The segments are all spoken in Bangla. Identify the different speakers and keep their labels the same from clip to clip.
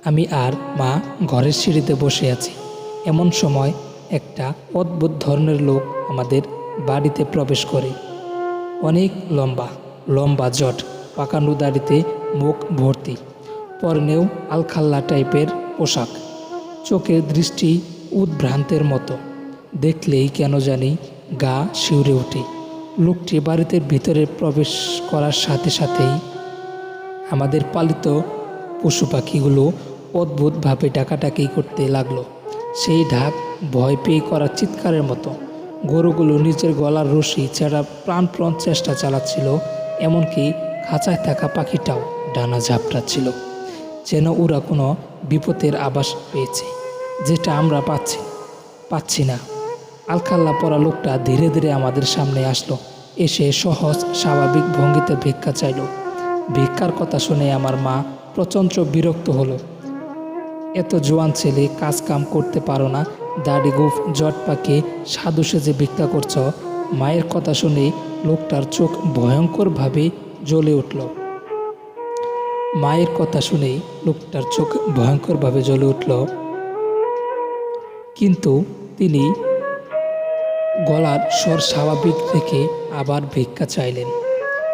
Speaker 1: আমি আর মা ঘরের সিঁড়িতে বসে আছি। এমন সময় একটা অদ্ভুত ধরনের লোক আমাদের বাড়িতে প্রবেশ করে। অনেক লম্বা লম্বা জট, পাকানো দাড়িতে মুখ ভর্তি, পরনেও আলখাল্লা টাইপের পোশাক, চোখের দৃষ্টি উদ্ভ্রান্তের মতো। দেখলেই কেন জানি গা শিউরে ওঠে। লোকটি বাড়িতে ভিতরে প্রবেশ করার সাথে সাথেই আমাদের পালিত পশু পাখিগুলো অদ্ভুতভাবে ডাকাডাকি করতে লাগলো। সেই ডাক ভয় পেয়ে করা চিৎকারের মতো। গরুগুলো নিজের গলার রশি ছেঁড়া প্রাণপণ চেষ্টা চালাচ্ছিল, এমনকি খাঁচায় থাকা পাখিটাও ডানা ঝাপটাচ্ছিল, যেন ওরা কোনো বিপদের আভাস পেয়েছে, যেটা আমরা পাচ্ছি না। আলখাল্লা পরা লোকটা ধীরে ধীরে আমাদের সামনে আসলো, এসে সহজ স্বাভাবিক ভঙ্গিতে ভিক্ষা চাইল। ভিক্ষার কথা শুনে আমার মা প্রচণ্ড বিরক্ত হলো। এত জোয়ান ছেলে, কাজ কাম করতে পারো না, দাড়ি গোঁফ জট পাকে সাধু সেজে ভিক্ষা করছ। মায়ের কথা শুনে লোকটার চোখ ভয়ঙ্করভাবে জ্বলে উঠল। মায়ের কথা শুনেই লোকটার চোখ ভয়ঙ্করভাবে জ্বলে উঠল। কিন্তু তিনি গলার স্বর স্বাভাবিক রেখে আবার ভিক্ষা চাইলেন।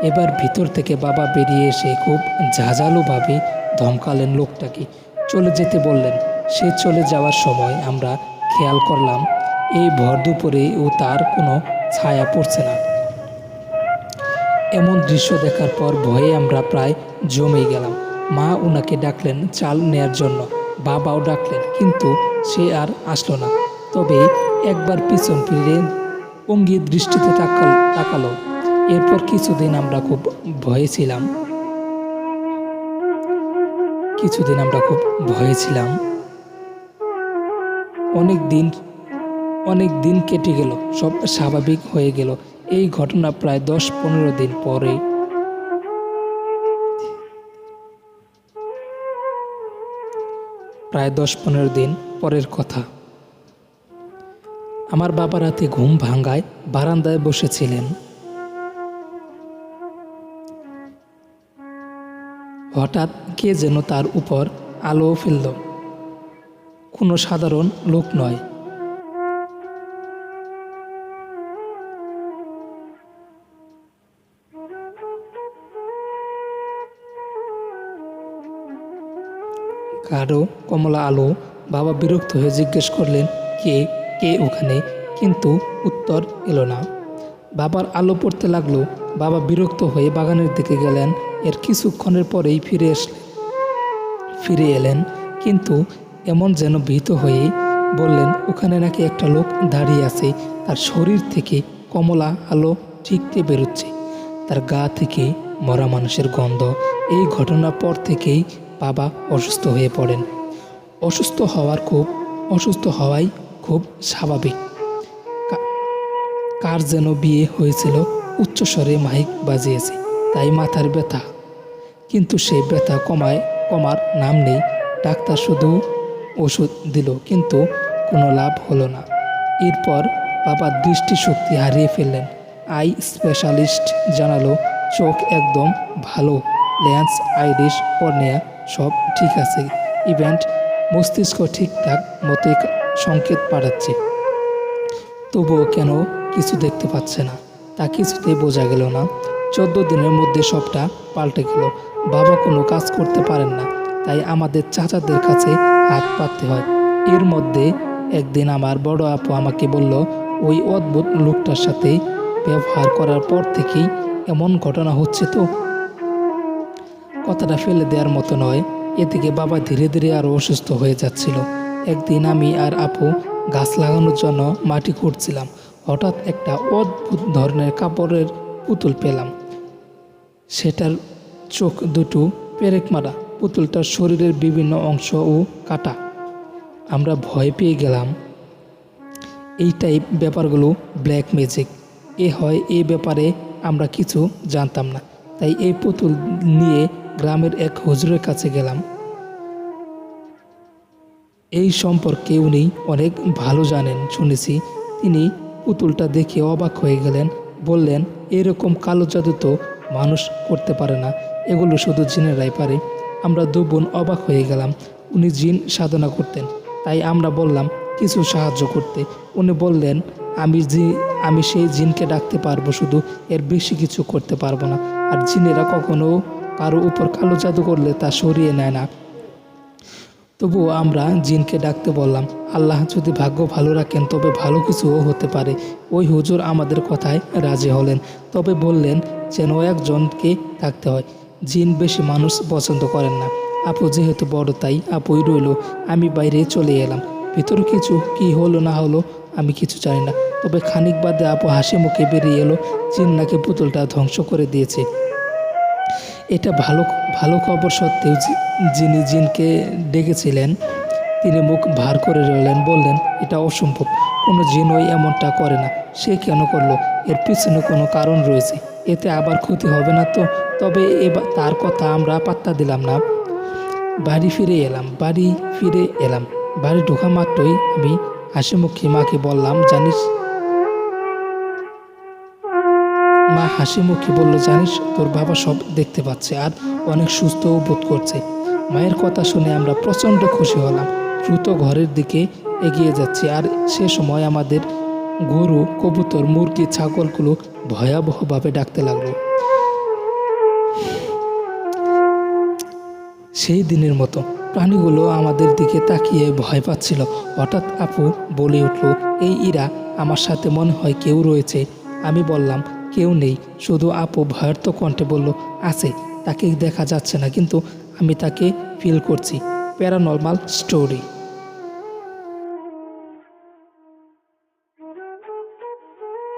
Speaker 1: এবার ভিতর থেকে বাবা বেরিয়ে এসে খুব ঝাঁঝালোভাবে ধমকালেন লোকটাকে, চলে যেতে বললেন। সে চলে যাওয়ার সময় আমরা খেয়াল করলাম এই ভর দুপুরে ও তার কোনো ছায়া পড়ছে না। এমন দৃশ্য দেখার পর ভয়ে আমরা প্রায় জমে গেলাম। মা ওনাকে ডাকলেন চাল নেয়ার জন্য, বাবাও ডাকলেন, কিন্তু সে আর আসলো না। তবে একবার পিছন ফিরে অঙ্গির দৃষ্টিতে তাকালো। এরপর কিছুদিন আমরা খুব ভয়ে ছিলাম। অনেক দিন কেটে গেল, সব স্বাভাবিক হয়ে গেল। এই ঘটনা প্রায় 10-15 দিন পরে। প্রায় 10-15 দিন পরের কথা। আমার বাবা রাতে ঘুম ভাঙায় বারান্দায় বসেছিলেন। হঠাৎ কে যেন তার উপর আলো ফেলল। কোনো সাধারণ লোক নয়। গাঢ় কমলা আলো। বাবা বিরক্ত হয়ে জিজ্ঞেস করলেন, কে কে ওখানে? কিন্তু উত্তর এলো না। বাবার আলো পড়তে লাগলো। বাবা বিরক্ত হয়ে বাগানের দিকে গেলেন। এর কিছুক্ষণের পরেই ফিরে এলেন, কিন্তু এমন যেন ভীত হয়ে বললেন, ওখানে নাকি একটা লোক দাঁড়িয়ে আছে। তার শরীর থেকে কমলা আলো ঠিকতে বেরোচ্ছে, তার গা থেকে মরা মানুষের গন্ধ। এই ঘটনার পর থেকেই বাবা অসুস্থ হয়ে পড়েন। অসুস্থ হওয়াই খুব স্বাভাবিক। কার যেন বিয়ে হয়েছিল, উচ্চস্বরে মাইক বাজিয়েছে, তাই মাথার ব্যথা। কিন্তু সেই ব্যথা কমার নাম নেই। ডাক্তার শুধু ওষুধ দিল, কিন্তু কোনো লাভ হলো না। এরপর বাবা দৃষ্টিশক্তি হারিয়ে ফেললেন। আই স্পেশালিস্ট জানালো চোখ একদম ভালো, লেন্স, আইরিশ, কর্নিয়া সব ঠিক আছে। ইভেন্ট মস্তিষ্ক ঠিকঠাক মতোই সংকেত পাঠাচ্ছে। তবুও কেন কিছু দেখতে পাচ্ছে না, তা কিছুতেই বোঝা গেল না। 14 দিনের মধ্যে সবটা পাল্টে গেল। বাবা কোনো কাজ করতে পারেন না, তাই আমাদের চাচাদের কাছে হাত পাততে হয়। এর মধ্যে একদিন আমার বড় আপু আমাকে বলল, ওই অদ্ভুত লোকটার সাথে ব্যবহার করার পর থেকেই এমন ঘটনা হচ্ছে। তো কথাটা ফেলে দেওয়ার মতো নয়। এদিকে বাবা ধীরে ধীরে আরও অসুস্থ হয়ে যাচ্ছিল। একদিন আমি আর আপু গাছ লাগানোর জন্য মাটি খুঁড়ছিলাম। হঠাৎ একটা অদ্ভুত ধরনের কাপড়ের পুতুল পেলাম। সেটার চোখ দুটো পেরেক মারা, পুতুলটার শরীরের বিভিন্ন অংশ ও কাটা। আমরা ভয় পেয়ে গেলাম। এই টাইপ ব্যাপারগুলো ব্ল্যাক ম্যাজিক হয়, এই ব্যাপারে আমরা কিছু জানতাম না। তাই এই পুতুল নিয়ে গ্রামের এক হুজুরের কাছে গেলাম। এই সম্পর্কে উনি অনেক ভালো জানেন শুনেছি। তিনি পুতুলটা দেখে অবাক হয়ে গেলেন, বললেন, এরকম কালো জাদু তো মানুষ করতে পারে না, এগুলো শুধু জিনেরাই পারে। আমরা 2 বোন অবাক হয়ে গেলাম। উনি জিন সাধনা করতেন, তাই আমরা বললাম কিছু সাহায্য করতে। উনি বললেন আমি সেই জিনকে ডাকতে পারবো, শুধু এর বেশি কিছু করতে পারবো না। আর জিনেরা কখনো কারো উপর কালো জাদু করলে তা সরিয়ে নেয় না। তবুও আমরা জিনকে ডাকতে বললাম, আল্লাহ যদি ভাগ্য ভালো রাখেন তবে ভালো কিছুও হতে পারে। ওই হুজুর আমাদের কথায় রাজি হলেন, তবে বললেন যেন একজনকে থাকতে হয়। জিন বেশি মানুষ পছন্দ করেন না। আপু যেহেতু বড় তাই আপুই রইল। আমি বাইরে চলে এলাম। ভিতরে কিছু কি হলো না হলো আমি কিছু জানি না, তবে খানিক বাদে আপু হাসি মুখে বেরিয়ে এলো, জিন নাকি পুতুলটা ধ্বংস করে দিয়েছে। এটা ভালো ভালো খবর সত্ত্বেও যিনি জিনকে ডেকেছিলেন তিনি মুখ ভার করে রইলেন, বললেন এটা অসম্ভব, কোনো জিনই এমনটা করে না। সে কেন করলো? এর পিছনে কোনো কারণ রয়েছে, এতে আবার ক্ষতি হবে না তো? তবে এবার তার কথা আমরা পাত্তা দিলাম না। বাড়ি ফিরে এলাম। বাড়ি ঢোকা মাত্রই আমি হাসিমুখে মাকে বললাম, মা হাসিমুখে বলল, জানিস তোর বাবা সব দেখতে পাচ্ছে আর অনেক সুস্থও বোধ করছে। মায়ের কথা শুনে আমরা প্রচণ্ড খুশি হলাম। দ্রুত ঘরের দিকে এগিয়ে যাচ্ছি, আর সে সময় আমাদের গরু, কবুতর, মুরগি, ছাগলগুলো ভয়াবহভাবে ডাকতে লাগলো। সেই দিনের মতো প্রাণীগুলো আমাদের দিকে তাকিয়ে ভয় পাচ্ছিল। হঠাৎ আপু বলে উঠল, এই ইরা, আমার সাথে মনে হয় কেউ রয়েছে। আমি বললাম, কেউ নেই। শুধু আপু ভয়ার্ত কণ্ঠে বলল, আছে, তাকে দেখা যাচ্ছে না কিন্তু আমি তাকে ফিল করছি। Paranormal story.